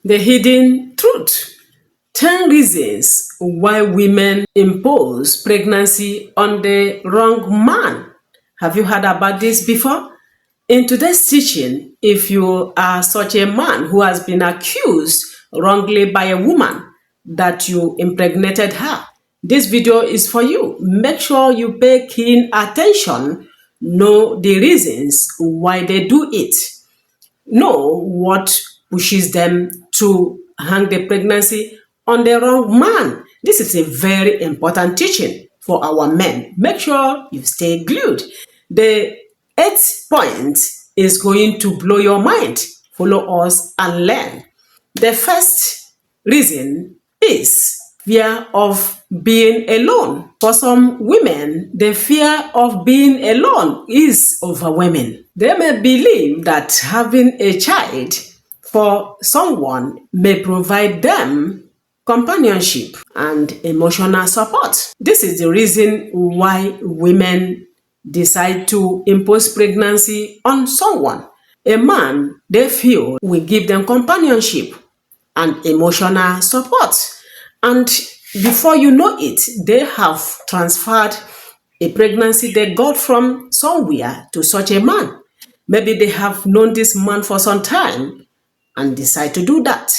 The hidden truth. 10 reasons why women impose pregnancy on the wrong man. Have you heard about this before? In today's teaching, if you are such a man who has been accused wrongly by a woman that you impregnated her, this video is for you. Make sure you pay keen attention, know the reasons why they do it, know what pushes them to hang the pregnancy on the wrong man. This is a very important teaching for our men. Make sure you stay glued. The eighth point is going to blow your mind. Follow us and learn. The first reason is fear of being alone. For some women, the fear of being alone is overwhelming. They may believe that having a child for someone may provide them companionship and emotional support. This is the reason why women decide to impose pregnancy on someone. A man they feel will give them companionship and emotional support. And before you know it, they have transferred a pregnancy they got from somewhere to such a man. Maybe they have known this man for some time and decide to do that.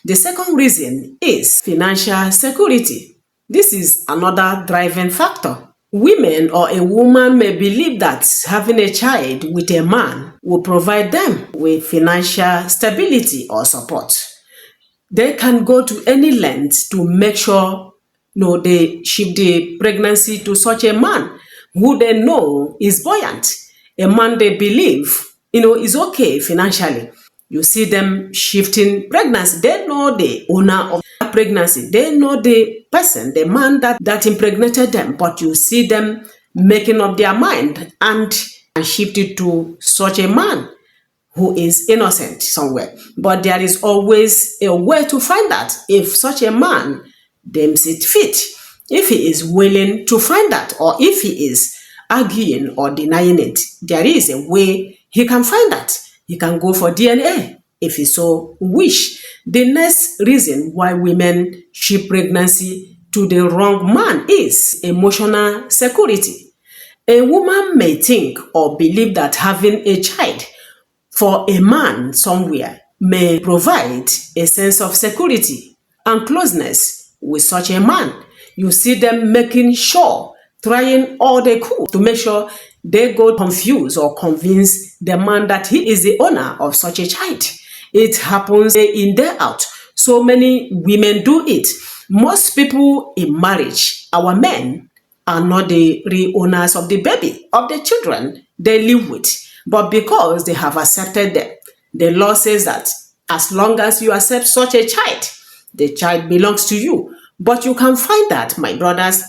The second reason is financial security. This is another driving factor. Women or a woman may believe that having a child with a man will provide them with financial stability or support. They can go to any length to make sure they ship the pregnancy to such a man who they know is buoyant, a man they believe is okay financially. You see them shifting pregnancy. They know the owner of the pregnancy. They know the person, the man that impregnated them. But you see them making up their mind and shift it to such a man who is innocent somewhere. But there is always a way to find that if such a man deems it fit, if he is willing to find that, or if he is arguing or denying it, there is a way he can find that. He can go for DNA if he so wish. The next reason why women ship pregnancy to the wrong man is emotional security. A woman may think or believe that having a child for a man somewhere may provide a sense of security and closeness with such a man. You see them making sure, trying all they could to make sure they go confuse or convince the man that he is the owner of such a child. It happens day in, day out. So many women do it. Most people in marriage, our men, are not the real owners of the baby, of the children they live with. But because they have accepted them, the law says that as long as you accept such a child, the child belongs to you. But you can find that, my brothers,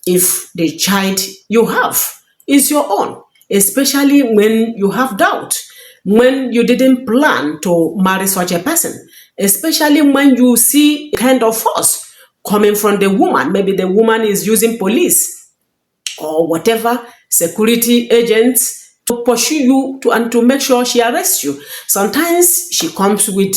if the child you have is your own, especially when you have doubt, when you didn't plan to marry such a person, especially when you see a kind of force coming from the woman. Maybe the woman is using police or whatever security agents to pursue you and to make sure she arrests you. Sometimes she comes with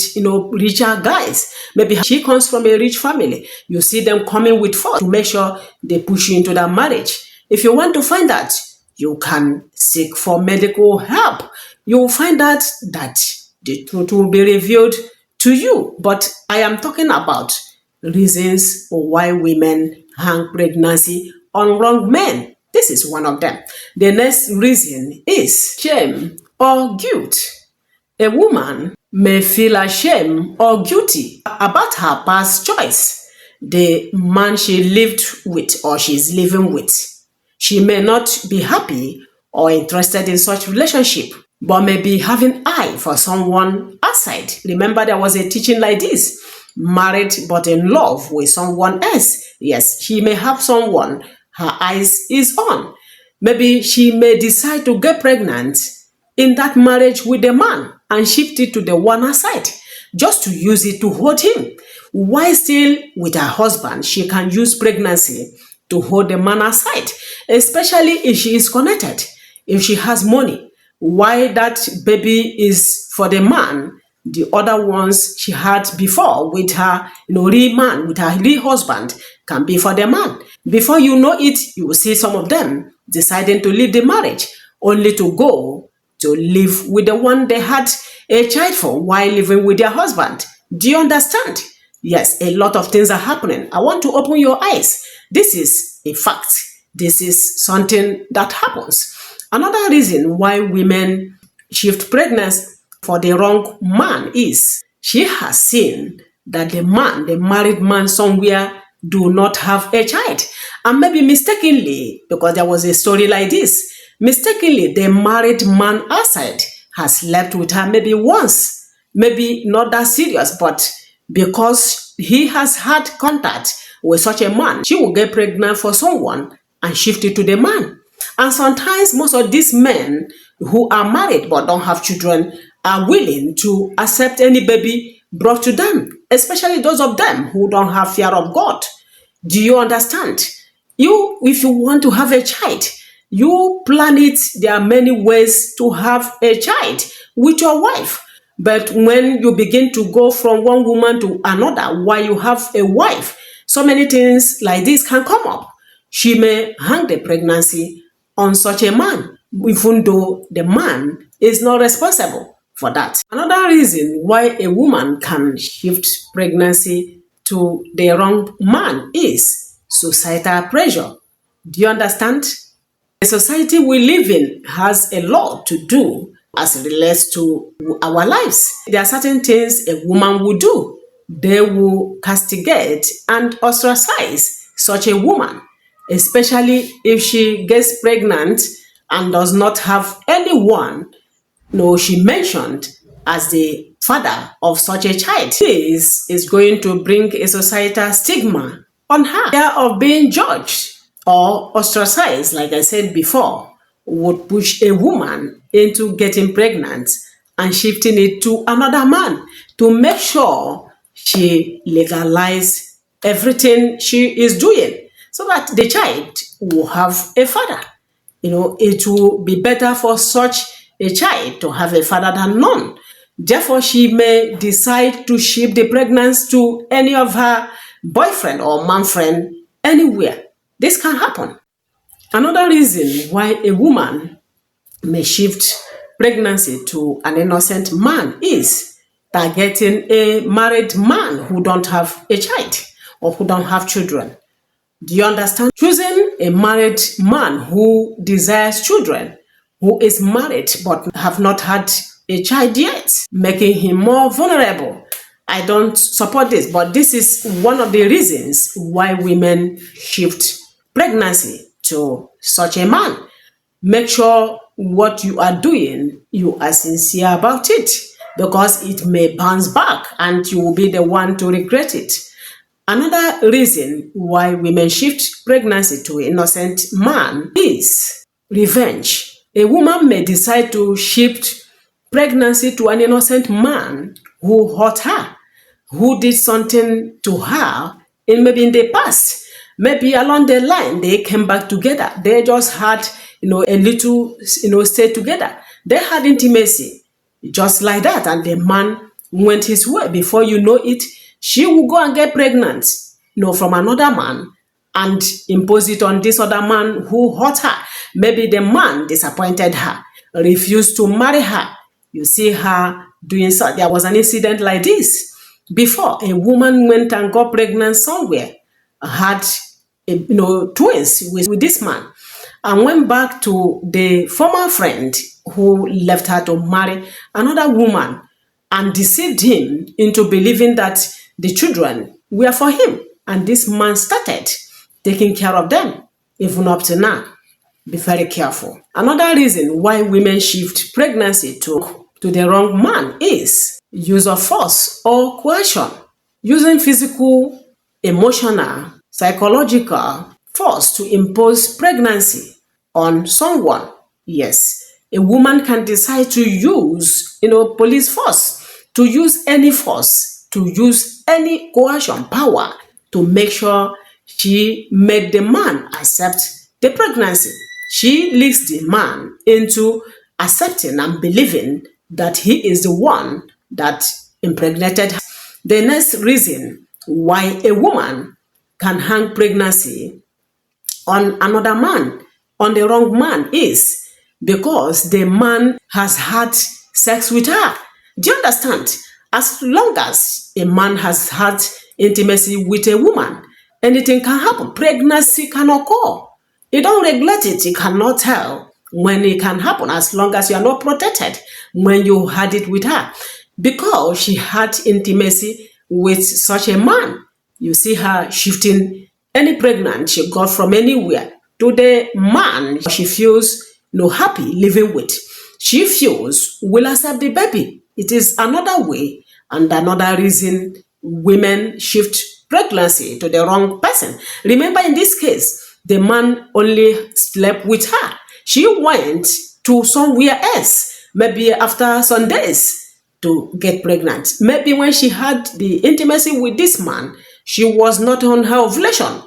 richer guys. Maybe she comes from a rich family. You see them coming with force to make sure they push you into that marriage. If you want to find that, you can seek for medical help. You will find out that the truth will be revealed to you. But I am talking about reasons why women hang pregnancy on wrong men. This is one of them. The next reason is shame or guilt. A woman may feel ashamed or guilty about her past choice, the man she lived with or she's living with. She may not be happy or interested in such relationship, but may be having eye for someone outside. Remember, there was a teaching like this: married but in love with someone else. Yes, she may have someone her eyes is on. Maybe she may decide to get pregnant in that marriage with the man and shift it to the one aside, just to use it to hold him. While still with her husband, she can use pregnancy to hold the man aside, especially if she is connected, if she has money. Why that baby is for the man the other ones she had before with her, real man, with her real husband, can be for the man. Before you know it, you will see some of them deciding to leave the marriage, only to go to live with the one they had a child for while living with their husband. Do you understand? Yes, a lot of things are happening. I want to open your eyes. This is a fact. This is something that happens. Another reason why women shift pregnancy for the wrong man is she has seen that the man, the married man somewhere, do not have a child. And maybe mistakenly, because there was a story like this, mistakenly the married man outside has slept with her maybe once, maybe not that serious, but because he has had contact with such a man, she will get pregnant for someone and shift it to the man. And sometimes most of these men who are married but don't have children are willing to accept any baby brought to them, especially those of them who don't have fear of God. Do you understand? If you want to have a child, you plan it. There are many ways to have a child with your wife. But when you begin to go from one woman to another while you have a wife, so many things like this can come up. She may hang the pregnancy on such a man, even though the man is not responsible for that. Another reason why a woman can shift pregnancy to the wrong man is societal pressure. Do you understand? The society we live in has a lot to do as it relates to our lives. There are certain things a woman will do. They will castigate and ostracize such a woman, especially if she gets pregnant and does not have anyone she mentioned as the father of such a child. This is going to bring a societal stigma on her. Fear of being judged or ostracized, like I said before, would push a woman into getting pregnant and shifting it to another man to make sure she legalizes everything she is doing so that the child will have a father. It will be better for such a child to have a father than none. Therefore, she may decide to ship the pregnancy to any of her boyfriend or man friend anywhere. This can happen. Another reason why a woman may shift pregnancy to an innocent man is targeting a married man who don't have a child or who don't have children. Do you understand? Choosing a married man who desires children, who is married but have not had a child yet, making him more vulnerable. I don't support this, but this is one of the reasons why women shift pregnancy to such a man. Make sure what you are doing, you are sincere about it, because it may bounce back and you will be the one to regret it. Another reason why women shift pregnancy to an innocent man is revenge. A woman may decide to shift pregnancy to an innocent man who hurt her, who did something to her maybe in the past. Maybe along the line they came back together. They just had a little stay together. They had intimacy just like that, and the man went his way. Before you know it, she will go and get pregnant from another man and impose it on this other man who hurt her. Maybe the man disappointed her, refused to marry her. You see her doing so. There was an incident like this before. A woman went and got pregnant somewhere, had twins with this man, and went back to the former friend who left her to marry another woman and deceived him into believing that the children were for him. And this man started taking care of them, even up to now. Be very careful. Another reason why women shift pregnancy to the wrong man is use of force or coercion. Using physical, emotional, psychological force to impose pregnancy on someone. Yes, a woman can decide to use, police force, to use any force, to use any coercion power to make sure she made the man accept the pregnancy. She leads the man into accepting and believing that he is the one that impregnated her. The next reason why a woman can hang pregnancy on another man, on the wrong man, is because the man has had sex with her. Do you understand? As long as a man has had intimacy with a woman, anything can happen. Pregnancy can occur. You don't regulate it. You cannot tell when it can happen as long as you are not protected when you had it with her. Because she had intimacy with such a man, you see her shifting any pregnant she got from anywhere to the man she feels no happy living with. She feels will accept the baby. It is another way and another reason women shift pregnancy to the wrong person. Remember, in this case, the man only slept with her. She went to somewhere else, maybe after some days, to get pregnant. Maybe when she had the intimacy with this man, she was not on her ovulation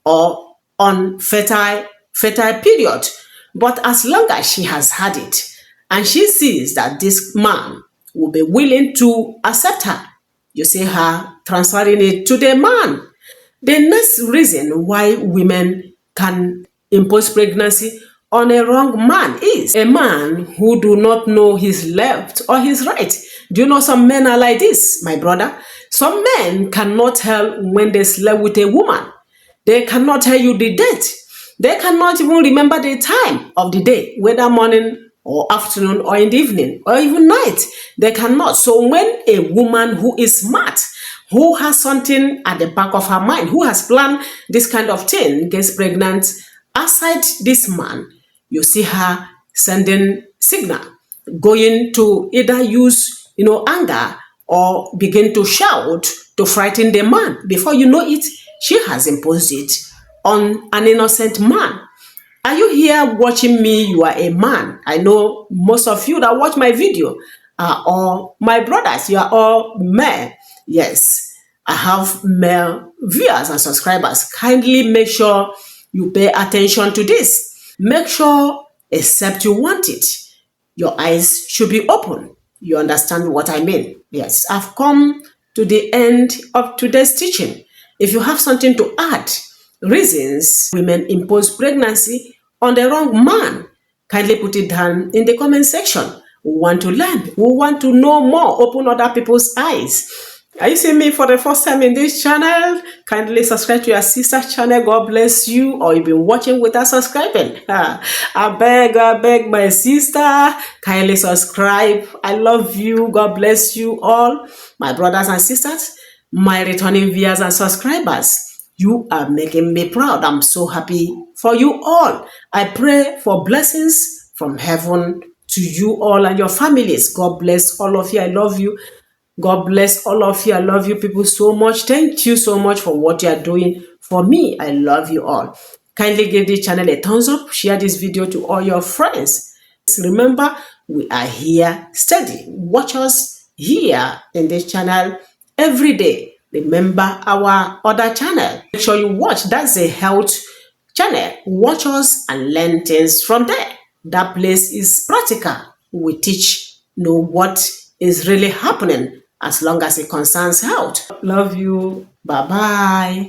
or on fertile period. But as long as she has had it and she sees that this man will be willing to accept her, you see her transferring it to the man. The next reason why women can impose pregnancy on a wrong man is a man who do not know his left or his right. Do you know some men are like this, my brother? Some men cannot tell when they slept with a woman. They cannot tell you the date. They cannot even remember the time of the day, whether morning or afternoon or in the evening or even night. They cannot. So when a woman who is smart, who has something at the back of her mind, who has planned this kind of thing, gets pregnant outside this man, you see her sending signal, going to either use anger or begin to shout to frighten the man. Before you know it, she has imposed it on an innocent man. Are you here watching me? You are a man. I know most of you that watch my video are all my brothers. You are all men. Yes, I have male viewers and subscribers. Kindly make sure you pay attention to this. Make sure, except you want it, your eyes should be open. You understand what I mean? Yes, I've come to the end of today's teaching. If you have something to add, reasons women impose pregnancy on the wrong man, kindly put it down in the comment section. We want to learn. We want to know more. Open other people's eyes. Are you seeing me for the first time in this channel? Kindly subscribe to your sister's channel. God bless you. Or you've been watching without subscribing. I beg my sister. Kindly subscribe. I love you. God bless you all. My brothers and sisters, my returning viewers and subscribers. You are making me proud. I'm so happy for you all. I pray for blessings from heaven to you all and your families. God bless all of you. I love you. God bless all of you. I love you people so much. Thank you so much for what you are doing for me. I love you all. Kindly give this channel a thumbs up. Share this video to all your friends. Remember, we are here steady. Watch us here in this channel every day. Remember our other channel. Make sure you watch. That's a health channel. Watch us and learn things from there. That place is practical. We teach, know what is really happening as long as it concerns health. Love you. Bye-bye.